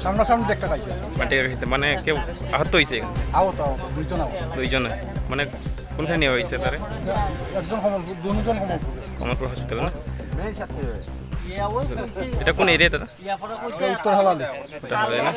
সামনাসামনি দেখতে পাইছে মাটি খাইছে মানে কেউ আহত হয়েছে আহত দুইজন দুইজনে মানে কোনখানে নেওয়া হয়েছে তারে একজন কমলপুর দুজন কমলপুর কমলপুর হসপিটাল না এটা কোন এরিয়া দাদা উত্তর হাওয়ালি ওটা হবে না